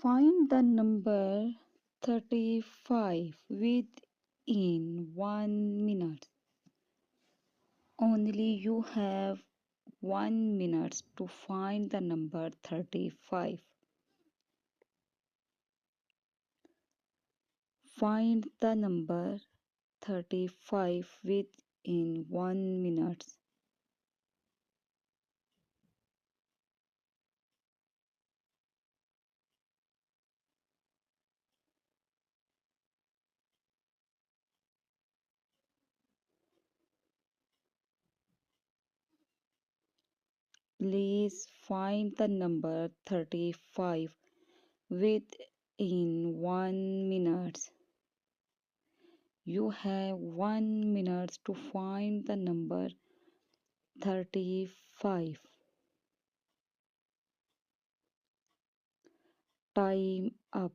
Find the number 35 within 1 minute. Only you have 1 minute to find the number 35. Find the number 35 within 1 minute. Please find the number 35 within 1 minute. You have 1 minute to find the number 35. Time up.